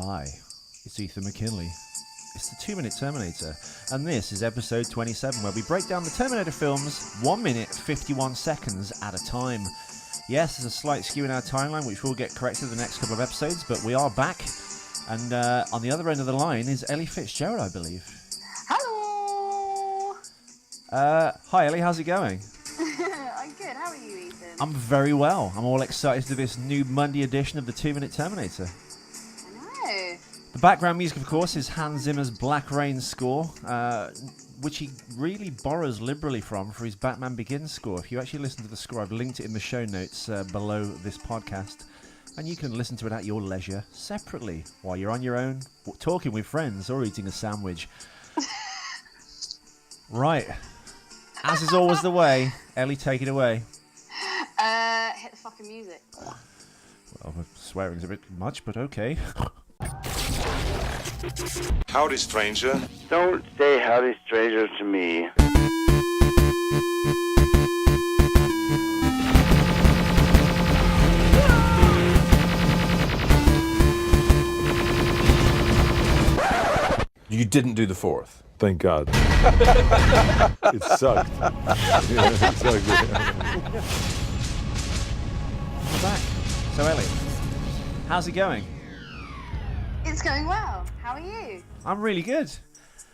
Hi, it's Ethan McKinley. It's the 2-Minute Terminator, and this is episode 27, where we break down the Terminator films 1 minute 51 seconds at a time. Yes, there's a slight skew in our timeline, which will get corrected in the next couple of episodes, but we are back, and on the other end of the line is Ellie Fitzgerald, I believe. Hello! Hi Ellie, how's it going? I'm good, how are you, Ethan? I'm very well. I'm all excited to do this new Monday edition of the 2-Minute Terminator. I know. The background music, of course, is Hans Zimmer's Black Rain score, which he really borrows liberally from for his Batman Begins score. If you actually listen to the score, I've linked it in the show notes below this podcast, and you can listen to it at your leisure separately while you're on your own, talking with friends, or eating a sandwich. Right. As is always the way, Ellie, take it away. Hit the fucking music. Well, swearing's a bit much, but okay. Howdy, stranger. Don't say howdy, stranger, to me. You didn't do the fourth. Thank God. It sucked. Yeah, it sucked. We're back. So, Ellie, how's it going? It's going well. How are you? I'm really good.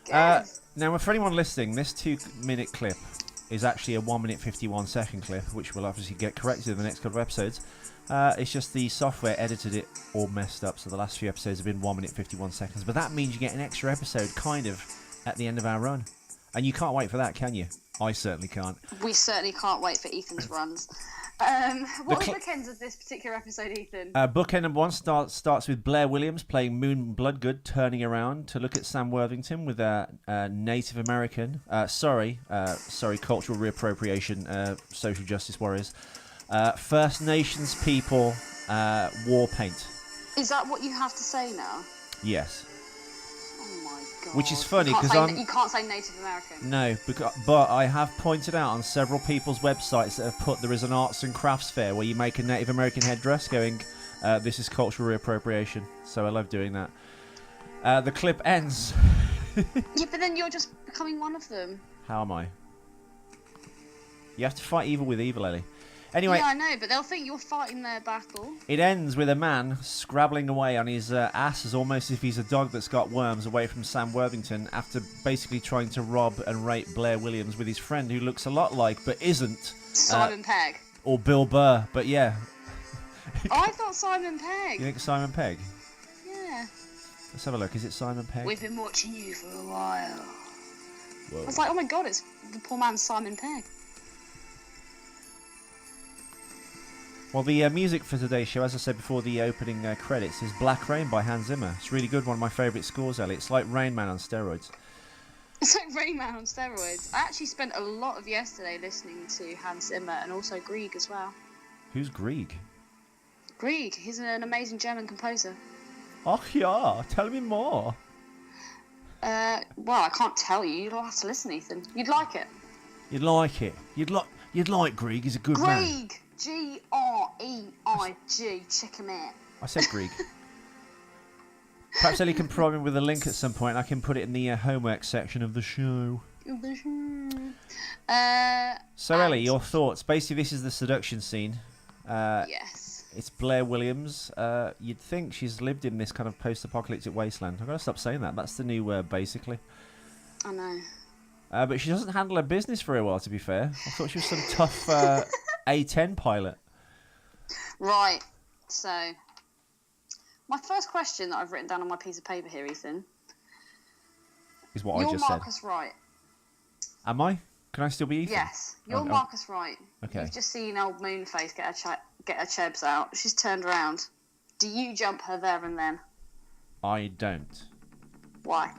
Good. Now, for anyone listening, this 2-minute clip is actually a 1 minute 51 second clip, which will obviously get corrected in the next couple of episodes. It's just the software edited it all messed up, so the last few episodes have been 1 minute 51 seconds. But that means you get an extra episode, kind of, at the end of our run. And you can't wait for that, can you? I certainly can't. We certainly can't wait for Ethan's runs. What were the bookends of this particular episode, Ethan? Bookend number 1 starts with Blair Williams playing Moon Bloodgood, turning around to look at Sam Worthington with a Native American. Sorry, cultural reappropriation, social justice warriors. First Nations people, war paint. Is that what you have to say now? Yes. Oh my god. Which is funny, You because you can't say Native American. No, but I have pointed out on several people's websites that have put there is an arts and crafts fair where you make a Native American headdress going, this is cultural reappropriation. So I love doing that. The clip ends. Yeah, but then you're just becoming one of them. How am I? You have to fight evil with evil, Ellie. Anyway, Yeah, I know, but they'll think you're fighting their battle. it ends with a man scrabbling away on his ass as almost if he's a dog that's got worms away from Sam Worthington after basically trying to rob and rape Blair Williams with his friend who looks a lot like but isn't Simon Pegg. or Bill Burr, but yeah. I thought Simon Pegg. You think Simon Pegg? Yeah. Let's have a look. Is it Simon Pegg? We've been watching you for a while. Whoa. I was like, oh my god, it's the poor man's Simon Pegg. Well, the music for today's show, as I said before the opening credits, is Black Rain by Hans Zimmer. It's really good, one of my favourite scores, Ellie. It's like Rain Man on steroids. It's like Rain Man on steroids. I actually spent a lot of yesterday listening to Hans Zimmer and also Grieg as well. Who's Grieg? Grieg, he's an amazing German composer. Oh yeah, tell me more. Well, I can't tell you. You'll have to listen, Ethan. You'd like it. You'd like it. You'd like Grieg. He's a good man. Grieg! Greig. Check him out. I said Grieg. Perhaps Ellie can provide me with a link at some point. I can put it in the homework section of the show. So Ellie, your thoughts? Basically, this is the seduction scene. Yes. It's Blair Williams. You'd think she's lived in this kind of post-apocalyptic wasteland. I've got to stop saying that. That's the new word, basically. I know. But she doesn't handle her business very well, to be fair. I thought she was some tough A10 pilot. Right. So, my first question that I've written down on my piece of paper here, Ethan. Is what I just You're said. Marcus Wright. Am I? Can I still be Ethan? Yes. You're Oh, Marcus Wright. Okay. You've just seen old Moonface get her chebs out. She's turned around. Do you jump her there and then? I don't. Why?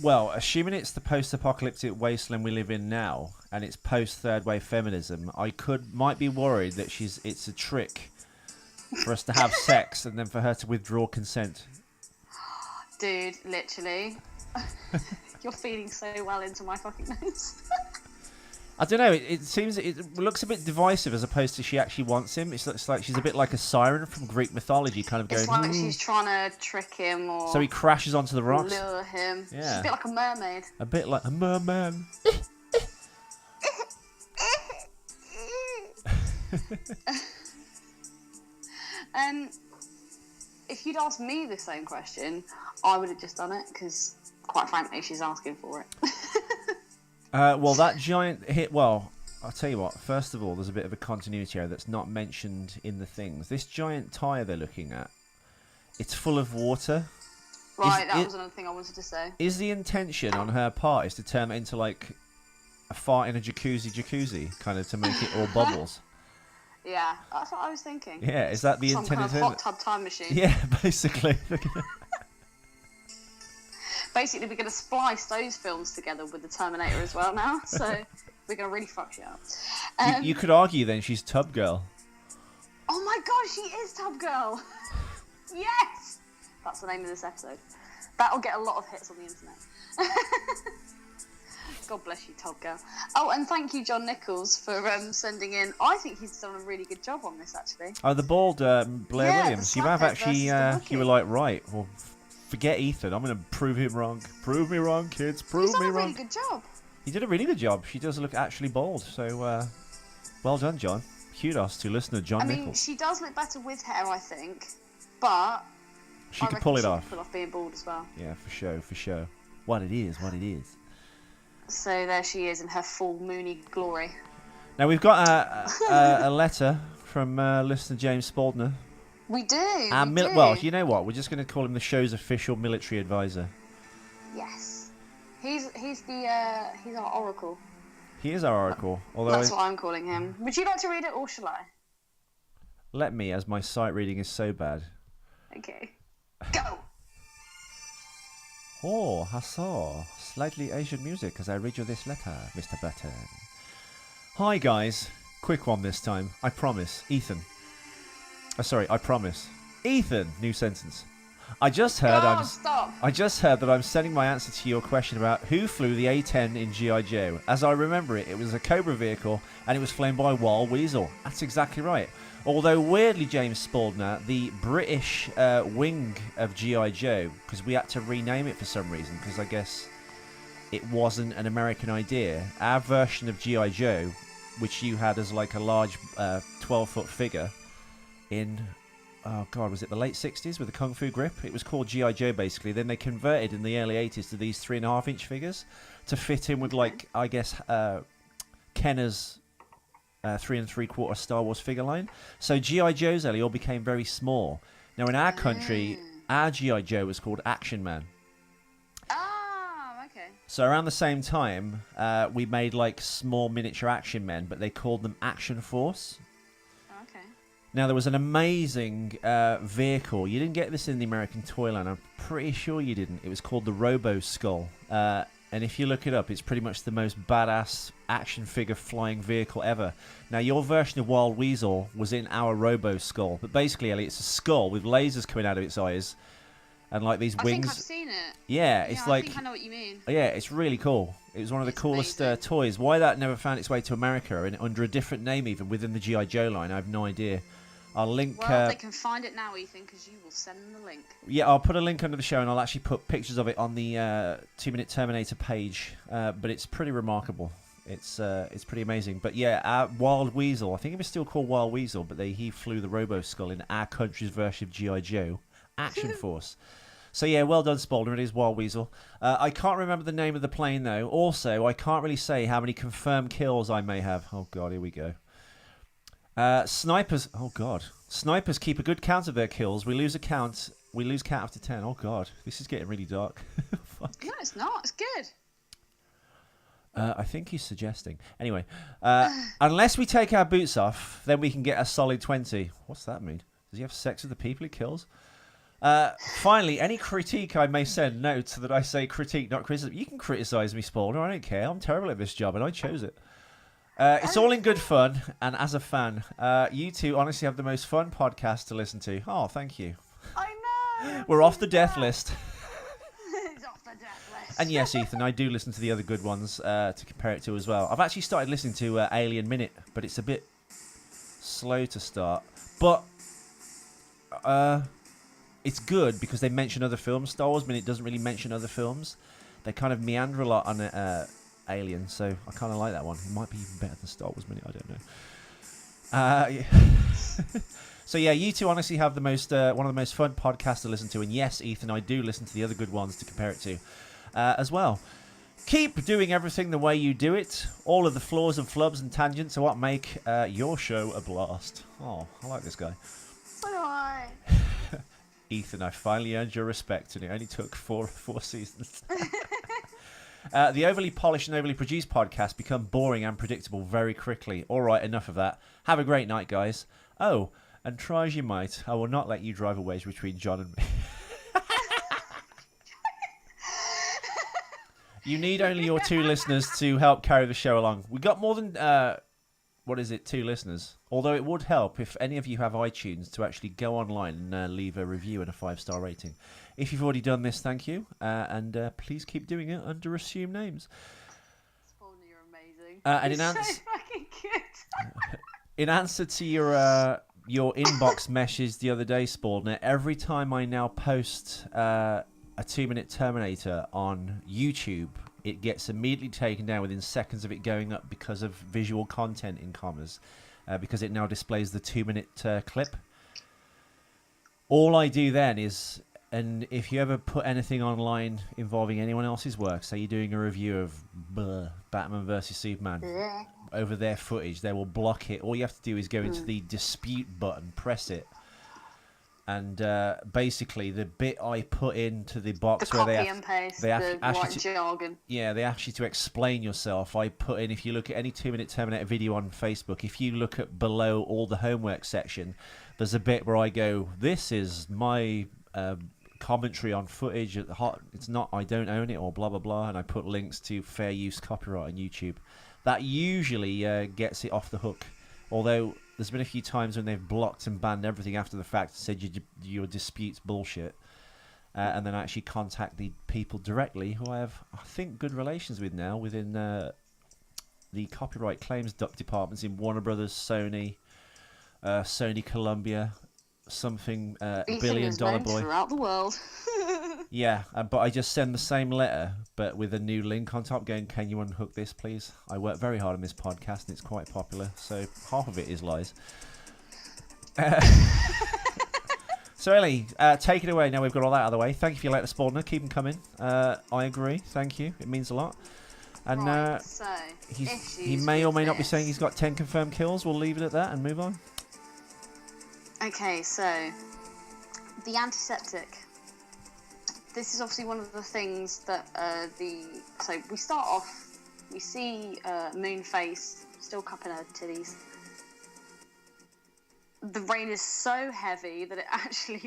Well, assuming it's the post-apocalyptic wasteland we live in now, and it's post-third wave feminism, I might be worried that it's a trick for us to have sex and then for her to withdraw consent. Dude, literally. You're feeding so well into my fucking nose. I don't know. It seems it looks a bit divisive as opposed to she actually wants him. It looks like she's a bit like a siren from Greek mythology, kind of going. It's like she's trying to trick him or. So he crashes onto the rocks. Lure him. Yeah. She's a bit like a mermaid. A bit like a merman. If you'd asked me the same question, I would have just done it because, quite frankly, she's asking for it. Well, that giant hit. Well, I'll tell you what. First of all, there's a bit of a continuity error that's not mentioned in the things. This giant tyre they're looking at, it's full of water. Right, that was another thing I wanted to say. Is the intention on her part is to turn it into like a fart in a jacuzzi, kind of to make it all bubbles? Yeah, that's what I was thinking. Yeah, is that the Some intended? kind of hot tub time machine. Yeah, basically. Basically, we're going to splice those films together with the Terminator as well now, so we're going to really fuck you up. You could argue then she's Tub Girl. Oh my god, she is Tub Girl! Yes! That's the name of this episode. That'll get a lot of hits on the internet. God bless you, Tub Girl. Oh, and thank you, John Nichols, for sending in. I think he's done a really good job on this, actually. Oh, the bald Blair Yeah, Williams. the You have slaphead actually, versus the you were Wookiee. like, right, well, forget Ethan. I'm going to prove him wrong. Prove me wrong, kids. He's Prove done me a wrong. really good job. He did a really good job. She does look actually bald. So, well done, John. Kudos to listener John I mean, Nichols. she does look better with hair, I think, but She I could reckon pull it she off. could pull off being bald as well. Yeah, for sure. What it is. So there she is in her full moony glory. Now, we've got a letter from listener James Spaldner. We do. Well, you know what? We're just going to call him the show's official military advisor. Yes. He's our oracle. He is our oracle. Although That's what I'm calling him. Would you like to read it or shall I? let me, as my sight reading is so bad. Okay. Go! Oh, huzzah. Slightly Asian music as I read you this letter, Mr. Button. Hi, guys. Quick one this time. I promise. Ethan. I promise. Ethan! New sentence. I just heard Stop! I just heard that I'm sending my answer to your question about who flew the A-10 in G.I. Joe. As I remember it, it was a Cobra vehicle and it was flown by Wild Weasel. That's exactly right. Although weirdly, James Spaldner, the British wing of G.I. Joe, because we had to rename it for some reason, because I guess it wasn't an American idea. Our version of G.I. Joe, which you had as like a large 12-foot figure in... Oh, God, was it the late 60s with the Kung Fu grip? It was called G.I. Joe, basically. Then they converted in the early 80s to these 3.5-inch figures to fit in with, like, I guess, Kenner's 3 3/4 Star Wars figure line. So G.I. Joes, Ellie, all became very small. Now, in our country, our G.I. Joe was called Action Man. Ah, okay. So around the same time, we made, like, small miniature action men, but they called them Action Force. Okay. Now, there was an amazing vehicle. You didn't get this in the American toy line. I'm pretty sure you didn't. It was called the Robo Skull. And if you look it up, it's pretty much the most badass action figure flying vehicle ever. Now, your version of Wild Weasel was in our Robo Skull. But basically, Ellie, it's a skull with lasers coming out of its eyes. And like these I wings. think I've seen it. Yeah, it's like... I think I know what you mean. Yeah, it's really cool. It was one of the It's coolest amazing. toys. Why that never found its way to America and under a different name even within the G.I. Joe line, I have no idea. I'll link... Well, they can find it now, Ethan, because you will send them the link. Yeah, I'll put a link under the show and I'll actually put pictures of it on the 2-Minute Terminator page. But it's pretty remarkable. It's pretty amazing. But yeah, Wild Weasel, I think it was still called Wild Weasel, but he flew the Robo Skull in our country's version of G.I. Joe. Action Force. So yeah, well done, Spaldner. It is Wild Weasel. I can't remember the name of the plane, though. Also, I can't really say how many confirmed kills I may have. Oh, God, here we go. Snipers... Oh, God. Snipers keep a good count of their kills. We lose count after 10. Oh, God. This is getting really dark. Fuck. No, it's not. It's good. I think he's suggesting. Anyway, unless we take our boots off, then we can get a solid 20. What's that mean? Does he have sex with the people he kills? Finally, any critique I may send, note that I say critique, not criticism. You can criticise me, Spaldner. I don't care. I'm terrible at this job, and I chose it. It's all in good fun, and as a fan, you two honestly have the most fun podcast to listen to. Oh, thank you. I know. We're off the death list. It's off the death list. And yes, Ethan, I do listen to the other good ones to compare it to as well. I've actually started listening to Alien Minute, but it's a bit slow to start. But it's good because they mention other films. Star Wars Minute doesn't really mention other films. They kind of meander a lot on Alien, so I kind of like that one. It might be even better than Star Wars Minute, I don't know. So yeah, you two honestly have the most one of the most fun podcasts to listen to, and yes, Ethan, I do listen to the other good ones to compare it to as well. Keep doing everything the way you do it. All of the flaws and flubs and tangents are what make your show a blast. Oh, I like this guy. So do I. Ethan, I finally earned your respect, and it only took four seasons. The overly polished and overly produced podcasts become boring and predictable very quickly. All right, enough of that. Have a great night, guys. Oh, and try as you might, I will not let you drive a wedge between John and me. You need only your 2 listeners to help carry the show along. We got more than, 2 listeners? Although it would help if any of you have iTunes to actually go online and leave a review and a 5-star rating. If you've already done this, thank you. And please keep doing it under assumed names. Spawn, you're amazing. And You're so fucking good. in answer to your inbox message the other day, Spaldner, every time I now post a 2-minute Terminator on YouTube, it gets immediately taken down within seconds of it going up because of visual content in commas, because it now displays the 2-minute clip. All I do then is, and if you ever put anything online involving anyone else's work, say you're doing a review of Batman vs Superman, over their footage, they will block it. All you have to do is go into the dispute button, press it, and basically the bit I put into the box The where copy and paste, the white jargon. Yeah, they ask you to explain yourself. I put in, if you look at any 2-minute Terminator video on Facebook, if you look at below all the homework section, there's a bit where I go, this is my commentary on footage. It's not, I don't own it, or blah, blah, blah, and I put links to fair use copyright on YouTube. That usually gets it off the hook, although there's been a few times when they've blocked and banned everything after the fact and said your dispute's bullshit, and then actually contact the people directly, who I have, I think, good relations with now within the copyright claims departments in Warner Brothers, Sony, Columbia, something $1 billion boy throughout the world. Yeah, but I just send the same letter, but with a new link on top going, can you unhook this, please? I work very hard on this podcast, and it's quite popular, so half of it is lies. So, Ellie, take it away. Now we've got all that out of the way. Thank you for your letter, Spawner. Keep them coming. I agree. Thank you. It means a lot. And right, so, he may or may not be saying he's got 10 confirmed kills. We'll leave it at that and move on. Okay, so the antiseptic. This is obviously one of the things that so we start off, we see Moonface still cupping her titties. The rain is so heavy that it actually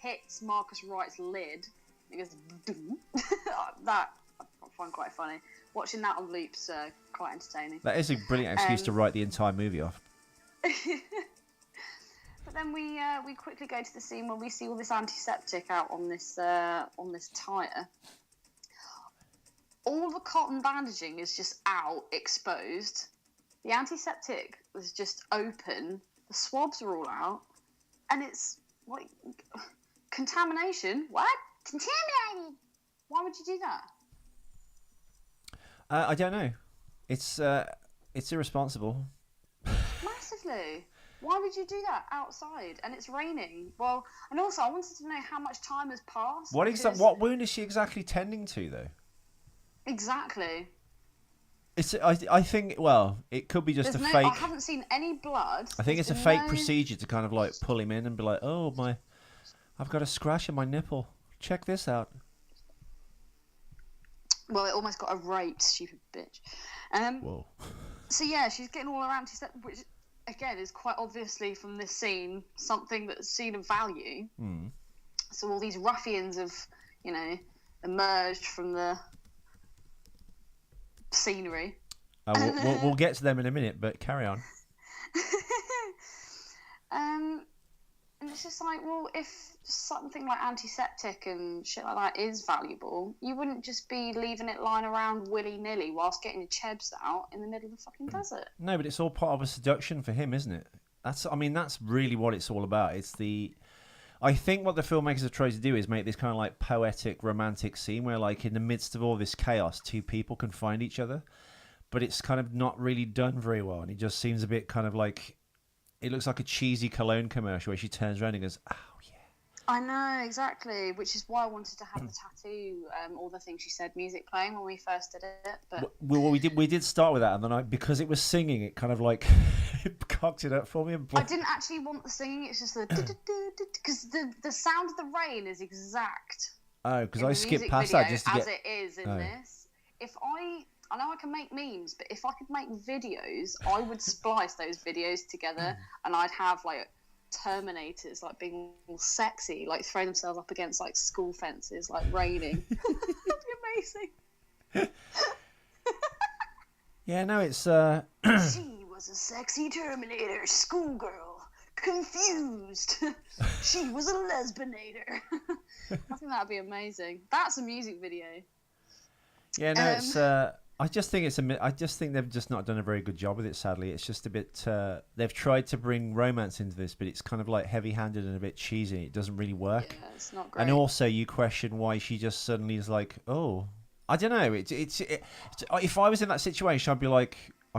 hits Marcus Wright's lid. It goes boom. That I find quite funny. Watching that on loops quite entertaining. That is a brilliant excuse to write the entire movie off. But then we quickly go to the scene where we see all this antiseptic out on this tire. All the cotton bandaging is just out, exposed. The antiseptic was just open. The swabs are all out, and it's like contamination. What? Contaminated? Why would you do that? I don't know. It's irresponsible. Massively. Why would you do that outside? And it's raining. Well, and also I wanted to know how much time has passed. What wound is she exactly tending to, though? Exactly. I think, well, it could be just There's fake. I haven't seen any blood. I think it's a fake procedure to kind of pull him in and be like, oh, I've got a scratch on my nipple. Check this out. Well, it almost got a raped, stupid bitch. Whoa. So yeah, she's getting all her antiseptic, which again is quite obviously from this scene something that's seen of value. Mm. So all these ruffians have, emerged from the scenery. We'll get to them in a minute, but carry on. And it's just like, well, if something like antiseptic and shit like that is valuable, you wouldn't just be leaving it lying around willy-nilly whilst getting your chebs out in the middle of the fucking desert. No, but it's all part of a seduction for him, isn't it? That's really what it's all about. I think what the filmmakers have tried to do is make this kind of like poetic, romantic scene where, like, in the midst of all this chaos, two people can find each other, but it's kind of not really done very well, and it just seems a bit kind of like, it looks like a cheesy cologne commercial where she turns around and goes, "Oh yeah." I know, exactly, which is why I wanted to have the tattoo, all the things she said, music playing when we first did it. But well, we did start with that, and then because it was singing, it kind of like it cocked it up for me. I didn't actually want the singing. It's just the because the sound of the rain is exact. Oh, because I skipped past video, that just to as get. it is in this. If I know I can make memes, but if I could make videos, I would splice those videos together, and I'd have like Terminators like being all sexy, like throwing themselves up against like school fences, like raining. That'd be amazing. Yeah, no, it's She was a sexy Terminator schoolgirl, confused. She was a lesbinator. I think that'd be amazing. That's a music video. Yeah, no, it's. I just think they've just not done a very good job with it. Sadly, it's just a bit. They've tried to bring romance into this, but it's kind of like heavy-handed and a bit cheesy. It doesn't really work. Yeah, it's not great. And also, you question why she just suddenly is like, oh, I don't know. It's if I was in that situation, I'd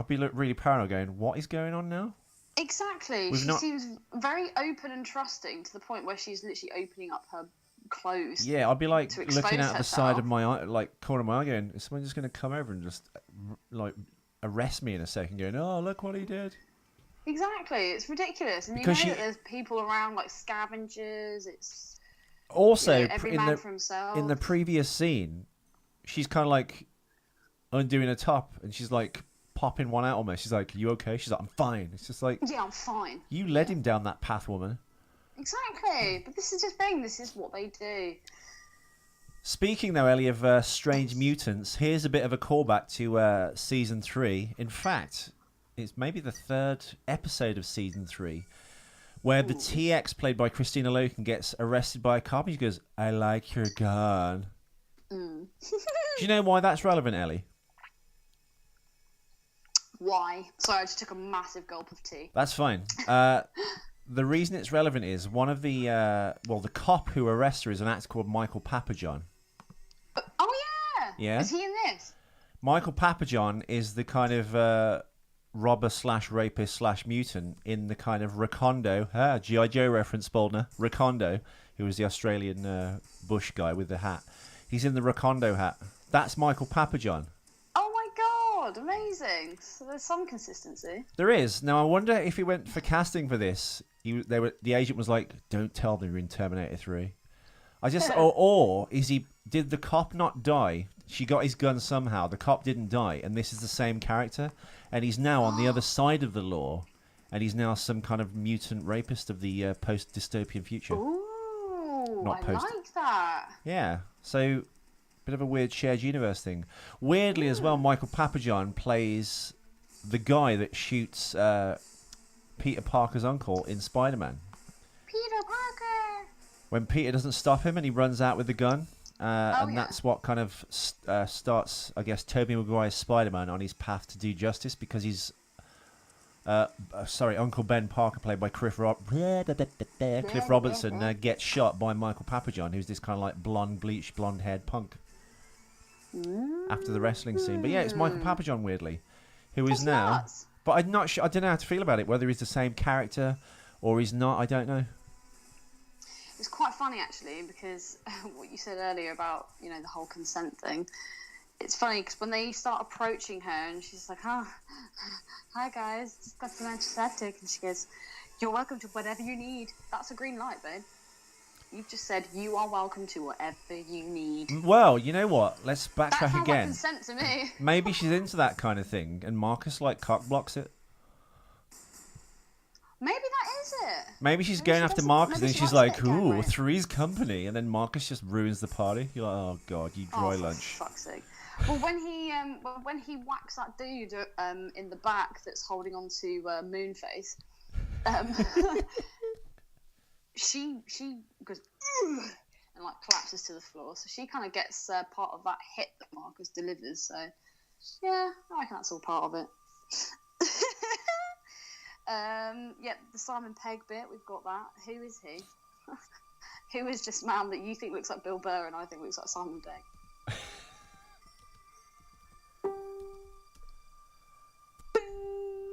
be really paranoid, going, what is going on now? Exactly. She seems very open and trusting to the point where she's literally opening up her clothes. Yeah, I'd be like looking out herself. the side of my eye, like corner of my eye, going, is someone just going to come over and just like arrest me in a second, going, oh, look what he did. Exactly, it's ridiculous, and Because that there's people around like scavengers. It's also every man for himself. in the previous scene, she's kind of like undoing her top, and she's like popping one out almost. She's like, "You okay?" She's like, "I'm fine." It's just like, yeah, I'm fine. You led him down that path, woman. Exactly, but this is just being. This is what they do. Speaking though, Ellie, of strange mutants, here's a bit of a callback to season 3. In fact, it's maybe the 3rd episode of season 3, where the TX played by Christina Loken gets arrested by a cop. And she goes, "I like your gun." Do you know why that's relevant, Ellie? Why? Sorry, I just took a massive gulp of tea. That's fine. The reason it's relevant is one of the the cop who arrests her is an actor called Michael Papajohn. Oh yeah. Yeah. Is he in this? Michael Papajohn is the kind of robber / rapist / mutant in the kind of Recondo. G.I. Joe reference, Boldner. Recondo, who was the Australian bush guy with the hat. He's in the Recondo hat. That's Michael Papajohn. Oh my god, amazing. So there's some consistency. There is. Now I wonder if he went for casting for this. The agent was like, "Don't tell them you're in Terminator 3." Or did the cop not die? She got his gun somehow. The cop didn't die, and this is the same character, and he's now on the other side of the law, and he's now some kind of mutant rapist of the post-dystopian future. Ooh, Not I like that. Yeah, so bit of a weird shared universe thing. Weirdly as well, Michael Papajohn plays the guy that shoots Peter Parker's uncle in Spider-Man. Peter Parker. When Peter doesn't stop him and he runs out with the gun, that's what kind of starts, I guess, Tobey Maguire's Spider-Man on his path to do justice, because he's Uncle Ben Parker, played by Cliff Robertson, gets shot by Michael Papajohn, who's this kind of like bleached blonde-haired punk after the wrestling scene. But yeah, it's Michael Papajohn, weirdly, who is now. Nuts. But I'm not sure. I don't know how to feel about it. Whether he's the same character or he's not, I don't know. It's quite funny actually, because what you said earlier about the whole consent thing. It's funny because when they start approaching her and she's like, "Hi guys, just got some antiseptic," and she goes, "You're welcome to whatever you need." That's a green light, babe. You've just said you are welcome to whatever you need. Well, you know what? Let's That backtrack sounds again. like consent to me. Maybe she's into that kind of thing, and Marcus like cock blocks it. Maybe that is it. Maybe she's Maybe going she after doesn't- Marcus, maybe and she she's wants like, to get "Ooh, away. Three's company," and then Marcus just ruins the party. You're like, "Oh god, you dry For lunch." fuck's sake. Well, when he whacks that dude in the back that's holding on to Moonface, she goes "Ugh," and like collapses to the floor. So she kind of gets part of that hit that Marcus delivers. So yeah, I reckon that's all part of it. Yep, the Simon Pegg bit, we've got that. Who is he? Who is this man that you think looks like Bill Burr and I think looks like Simon Pegg?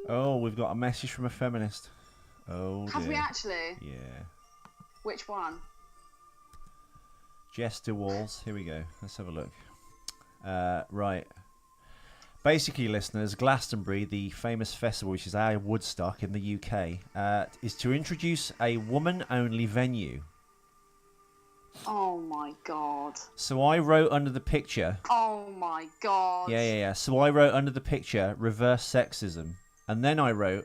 Oh, we've got a message from a feminist. Oh, Have dear. we actually? Yeah. Which one? Jester Walls. Here we go. Let's have a look. Right. Basically, listeners, Glastonbury, the famous festival, which is our Woodstock in the UK, is to introduce a woman-only venue. Oh my god. So I wrote under the picture... Oh my god. Yeah. So I wrote under the picture, reverse sexism. And then I wrote,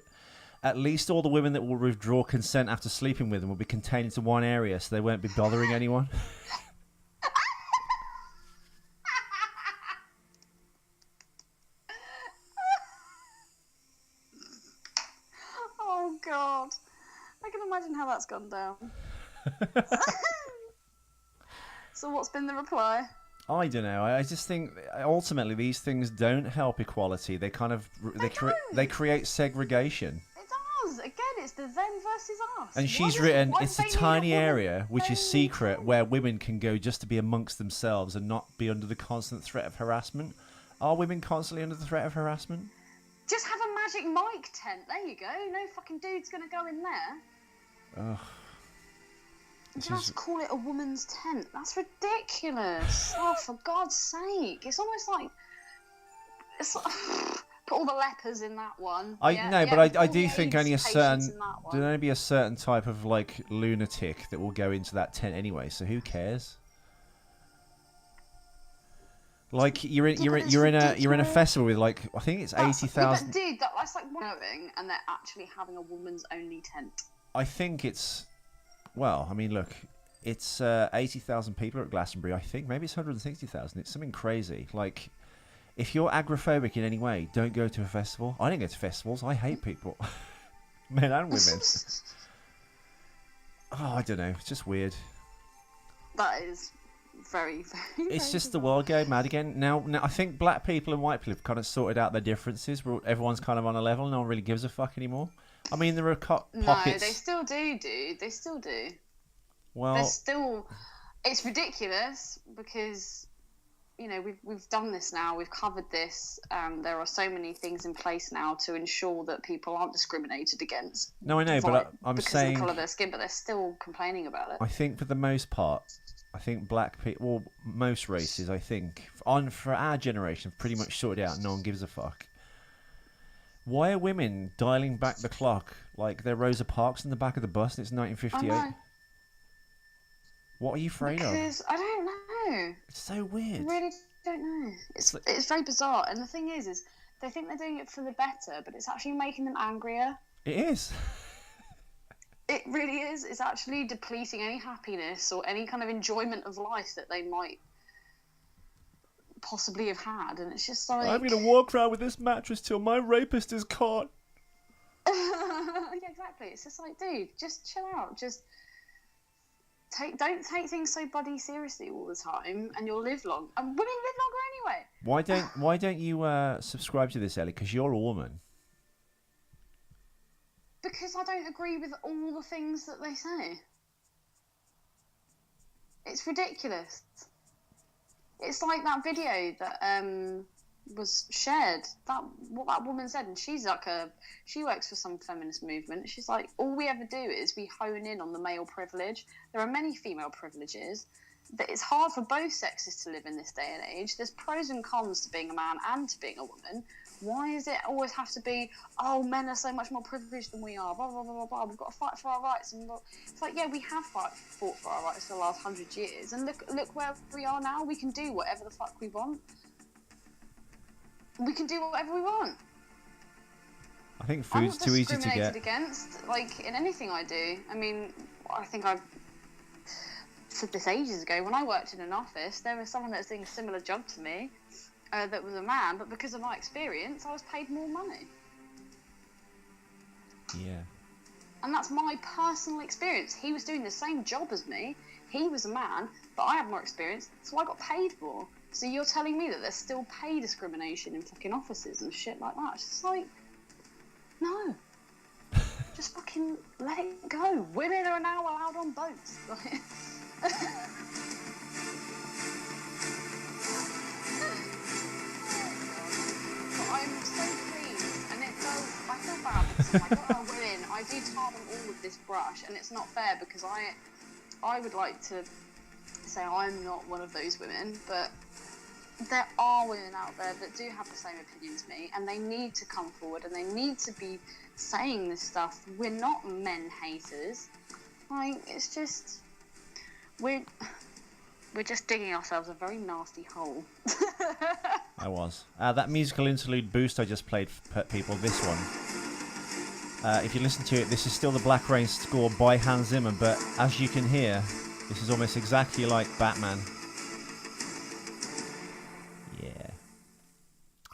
at least all the women that will withdraw consent after sleeping with them will be contained into one area so they won't be bothering anyone. Oh god. I can imagine how that's gone down. So what's been the reply? I don't know. I just think ultimately these things don't help equality. They kind of they create segregation. It does. Again, it's the them versus us. And she's written, it's a tiny area which is secret where women can go just to be amongst themselves and not be under the constant threat of harassment. Are women constantly under the threat of harassment? Just have a magic mic tent. There you go. No fucking dude's gonna go in there. Ugh. Just call it a woman's tent. That's ridiculous. Oh, for God's sake! It's almost like put all the lepers in that one. But I do think only a certain there'll only be a certain type of like lunatic that will go into that tent anyway. So who cares? Like you're in a festival with like I think it's 80,000. Dude, that's like knowing, and they're actually having a woman's only tent. I think it's. Well, I mean, look, it's 80,000 people at Glastonbury, I think. Maybe it's 160,000. It's something crazy. Like, if you're agoraphobic in any way, don't go to a festival. I don't go to festivals. I hate people. Men and women. Oh, I don't know. It's just weird. That is very, very... It's just the world going mad again. Now, I think black people and white people have kind of sorted out their differences. Everyone's kind of on a level. No one really gives a fuck anymore. I mean, there are pockets... No, they still do, dude. They still do. Well... There's still... It's ridiculous because, you know, we've done this now. We've covered this. There are so many things in place now to ensure that people aren't discriminated against. No, I know, but I'm saying... Because of the colour of their skin, but they're still complaining about it. I think for the most part, I think black people... Well, most races, I think, for our generation, have pretty much sorted out. No one gives a fuck. Why are women dialing back the clock like they're Rosa Parks in the back of the bus and it's 1958? What are you afraid of? Because I don't know. It's so weird. I really don't know. It's very bizarre. And the thing is they think they're doing it for the better, but it's actually making them angrier. It is. It really is. It's actually depleting any happiness or any kind of enjoyment of life that they might possibly have had, and it's just like I'm gonna walk around with this mattress till my rapist is caught. Yeah, exactly. It's just like, dude, just chill out. Just don't take things so bloody seriously all the time, and you'll live long. And women live longer anyway. Why don't you subscribe to this, Ellie? Because you're a woman. Because I don't agree with all the things that they say. It's ridiculous. It's like that video that was shared. What that woman said, and she's like she works for some feminist movement. She's like, all we ever do is we hone in on the male privilege. There are many female privileges. That it's hard for both sexes to live in this day and age. There's pros and cons to being a man and to being a woman. Why does it always have to be, oh, men are so much more privileged than we are, blah, blah, blah, blah, blah. We've got to fight for our rights. And it's like, yeah, we have fought for our rights for the last 100 years. And look where we are now. We can do whatever the fuck we want. We can do whatever we want. I think food's too easy to get. I'm not discriminated against, like, in anything I do. I mean, I think I've said this ages ago. When I worked in an office, there was someone that was doing a similar job to me. That was a man, but because of my experience, I was paid more money. Yeah. And that's my personal experience. He was doing the same job as me. He was a man, but I had more experience, so I got paid more. So you're telling me that there's still pay discrimination in fucking offices and shit like that? It's just like, no. Just fucking let it go. Women are now allowed on boats. I'm so pleased, and it does. I feel bad because I'm like, oh, women, I do tar them all with this brush, and it's not fair because I would like to say I'm not one of those women, but there are women out there that do have the same opinion to me, and they need to come forward and they need to be saying this stuff. We're not men haters. Like, it's just we're just digging ourselves a very nasty hole. I was. That musical interlude boost I just played for people, this one. If you listen to it, this is still the Black Rain score by Hans Zimmer, but as you can hear, this is almost exactly like Batman. Yeah.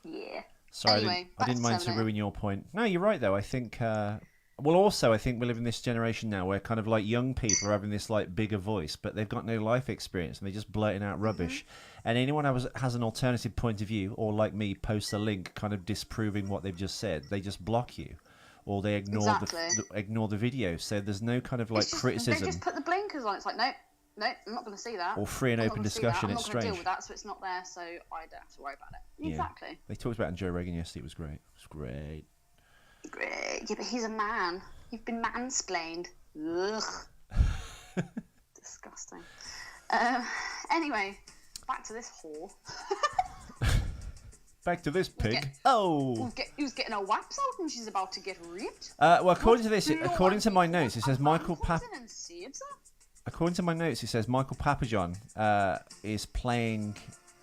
Yeah. Sorry, Anyway, I didn't mind to ruin your point. No, you're right, though. I think... well, also, I think we live in this generation now where kind of like young people are having this like bigger voice, but they've got no life experience and they're just blurting out rubbish. Mm-hmm. And anyone who has an alternative point of view, or like me, posts a link kind of disproving what they've just said, they just block you, or they ignore ignore the video. So there's no kind of like criticism. They just put the blinkers on. It's like, no, I'm not going to see that. Or free and open discussion. It's strange. I'm not going to deal with that, so it's not there, so I don't have to worry about it. Yeah. Exactly. They talked about it in Joe Rogan yesterday. It was great. It was great. Great. Yeah, but he's a man. You've been mansplained. Ugh. Disgusting. Anyway, back to this whore. Back to this pig. He was getting a wax out and she's about to get ripped. Well, according to my notes, it says Michael According to my notes, it says Michael Papajohn is playing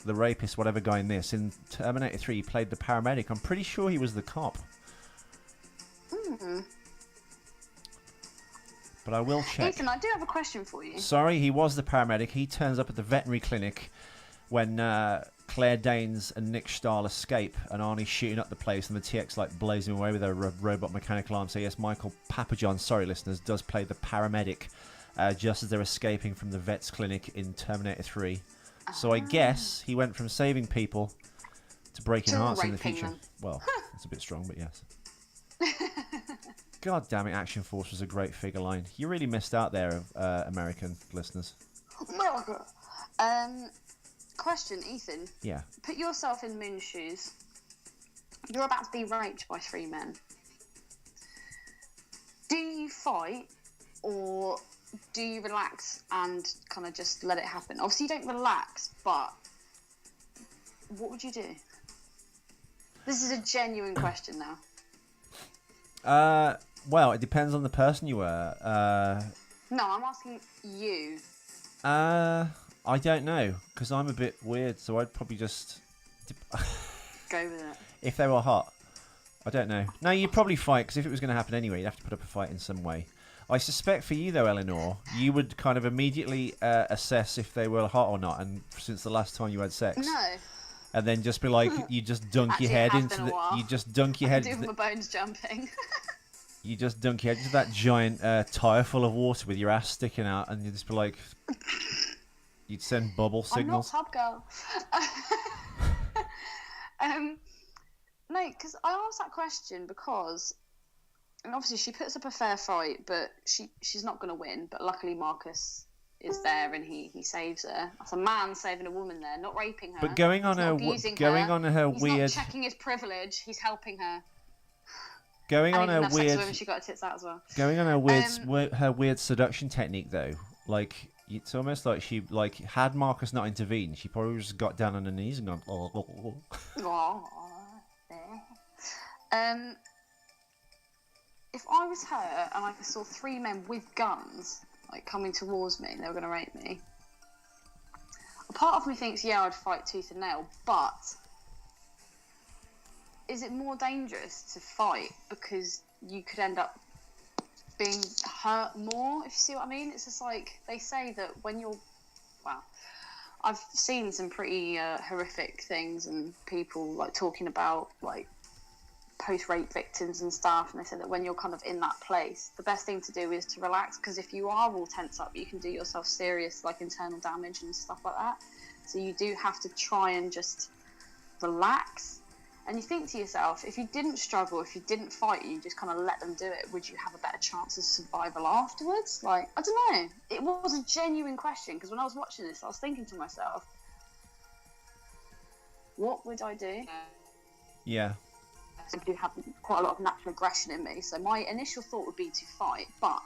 the rapist, whatever guy in this. In Terminator 3, he played the paramedic. I'm pretty sure he was the cop. But I will check. Ethan, I do have a question for you. Sorry, he was the paramedic. He turns up at the veterinary clinic when Claire Danes and Nick Stahl escape, and Arnie's shooting up the place, and the TX like blows him away with a robot mechanical arm. So yes, Michael Papajohn, sorry listeners, does play the paramedic just as they're escaping from the vet's clinic in Terminator 3. So I guess he went from saving people to breaking hearts in the future. Them. Well, that's a bit strong, but yes. God damn it, Action Force was a great figure line. You really missed out there, American listeners. America. Question, Ethan. Yeah. Put yourself in Moon's shoes. You're about to be raped by 3 men. Do you fight, or do you relax and kind of just let it happen? Obviously, you don't relax, but what would you do? This is a genuine question now. Well, it depends on the person you were. No, I'm asking you. I don't know, because I'm a bit weird, so I'd probably just... Go with it. If they were hot. I don't know. No, you'd probably fight, because if it was going to happen anyway, you'd have to put up a fight in some way. I suspect for you, though, Eleanor, you would kind of immediately assess if they were hot or not, and since the last time you had sex. No. And then just be like, you just dunk your head into the... You just dunk your head... I do have my bones jumping. You just dunk your head into that giant tyre full of water with your ass sticking out, and you'd just be like... You'd send bubble signals. I'm not Top Girl. No, because I asked that question because, and obviously she puts up a fair fight, but she's not going to win. But luckily Marcus is there and he saves her. That's a man saving a woman there, not raping her. But going on her weird. He's not checking his privilege. He's helping her. Going on her weird. She got her tits out as well. Going on her weird seduction technique though, like. It's almost like she had Marcus not intervened, she probably just got down on her knees and gone. If I was her and I saw 3 men with guns like coming towards me, they were going to rape me. A part of me thinks, yeah, I'd fight tooth and nail, but is it more dangerous to fight because you could end up being hurt more, if you see what I mean? It's just like they say that when you're, well, I've seen some pretty horrific things and people like talking about like post-rape victims and stuff, and they said that when you're kind of in that place, the best thing to do is to relax, because if you are all tense up, you can do yourself serious like internal damage and stuff like that. So you do have to try and just relax. And you think to yourself, if you didn't struggle, if you didn't fight, you just kind of let them do it, would you have a better chance of survival afterwards? Like, I don't know. It was a genuine question, because when I was watching this, I was thinking to myself, what would I do? Yeah. I do have quite a lot of natural aggression in me, so my initial thought would be to fight, but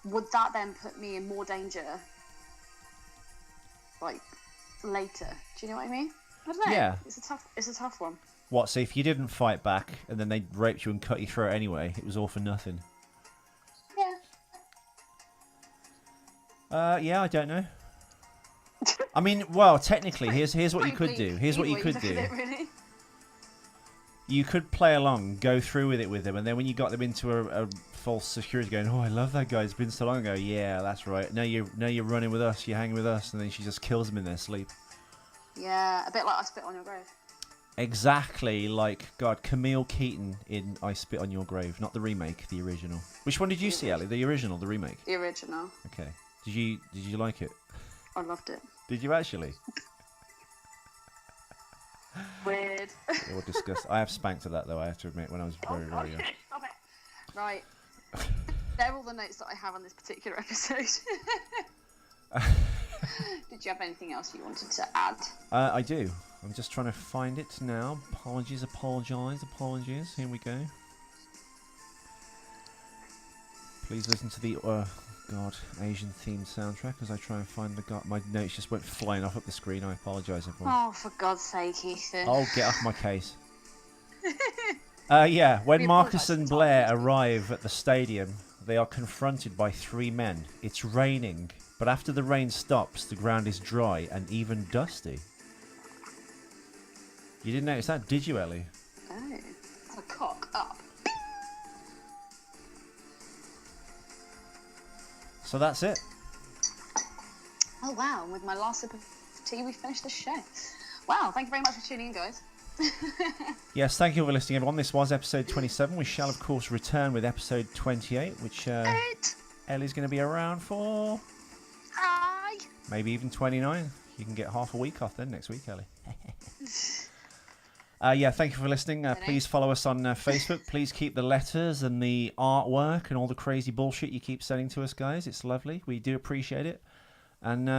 would that then put me in more danger, like, later? Do you know what I mean? I don't know. Yeah. It's a tough one. What, so if you didn't fight back and then they raped you and cut you through it anyway, it was all for nothing? Yeah. Yeah, I don't know. I mean, well, technically, here's what you could do. Here's what you could do. Really? You could play along, go through with it with them, and then when you got them into a false security, going, "Oh, I love that guy. It's been so long ago." Yeah, that's right. Now you're running with us. You're hanging with us, and then she just kills them in their sleep. Yeah, a bit like I Spit on Your Grave. Exactly like Camille Keaton in I Spit on Your Grave, not the remake, the original. Which one did you see, Ellie? The original, the remake? The original. Okay. Did you like it? I loved it. Did you actually? Weird. Or disgust. I have spanked at that though, I have to admit, when I was very, very young. Stop it. Right. They're all the notes that I have on this particular episode. Did you have anything else you wanted to add? I do. I'm just trying to find it now. Apologies. Here we go. Please listen to the Asian themed soundtrack as I try and find my notes just went flying off up the screen. I apologise, everyone. Oh, for God's sake, Ethan. Oh, get off my case. Yeah, when We Marcus apologise and for Blair talking. arrive at the stadium, they are confronted by three men. It's raining, but after the rain stops, the ground is dry and even dusty. You didn't notice that, did you, Ellie? Oh, it's a cock up. So that's it. Oh, wow. And with my last sip of tea, we finished the show. Wow, thank you very much for tuning in, guys. Yes, thank you for listening, everyone. This was episode 27. We shall, of course, return with episode 28, which Ellie's going to be around for. Hi. Maybe even 29. You can get half a week off then next week, Ellie. Yeah, thank you for listening. Please follow us on Facebook. Please keep the letters and the artwork and all the crazy bullshit you keep sending to us, guys. It's lovely. We do appreciate it. And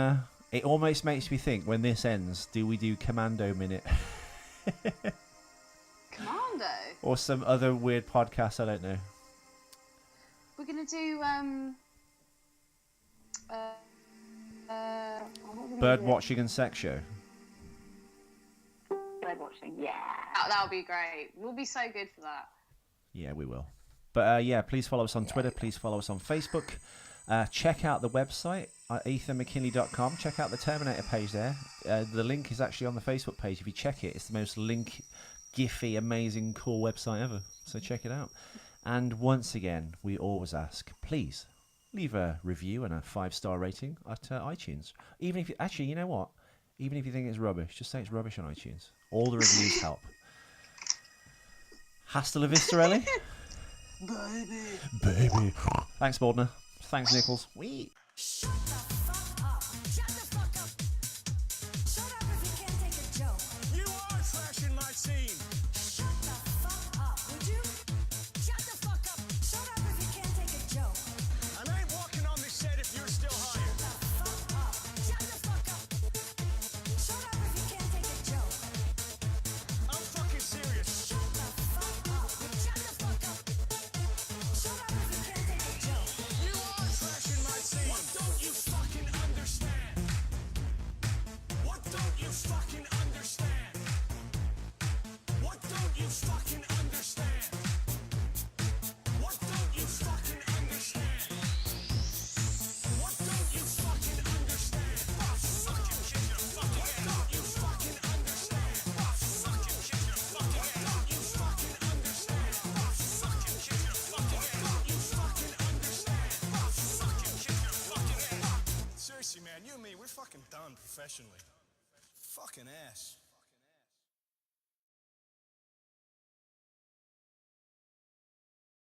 it almost makes me think, when this ends, do we do Commando Minute? Commando? Or some other weird podcast, I don't know. We're going to do... Bird watching and sex show. Bird watching, yeah. That would be great. We'll be so good for that. Yeah, we will. But yeah, please follow us on Twitter. Please follow us on Facebook. Check out the website, ethanmckinley.com. Check out the Terminator page there. The link is actually on the Facebook page. If you check it, it's the most gify, amazing, cool website ever. So check it out. And once again, we always ask, please leave a review and a 5-star rating at iTunes. Even if actually, you know what? Even if you think it's rubbish, just say it's rubbish on iTunes. All the reviews help. Hasta la vista, Ellie. Baby. Thanks, Baldner. Thanks, Nichols. Wee. Shut the fuck up. Shut the fuck up. Shut up if you can't take a joke. You are trashing my scene. Shut the fuck up, would you? Shut the fuck up. Shut up if you can't take a joke. And I ain't walking on this set if you're still hired. Shut the fuck up. Shut the fuck up. Shut up if you can't take a joke. I'm fucking serious. Shut the fuck up. Shut the fuck up. Shut up if you can't take a joke. You are trashing my scene. What don't you fucking understand? What don't you fucking understand? What don't you fucking understand? What don't you fucking understand? What don't you fucking understand? Fucking kick your fucking head. What don't you fucking understand? Fucking kick your fucking head. What don't you fucking understand? Fucking kick your fucking head. What don't you fucking understand? Fucking kick your fucking head. Seriously, man, you and me, we're fucking done professionally. Fucking ass.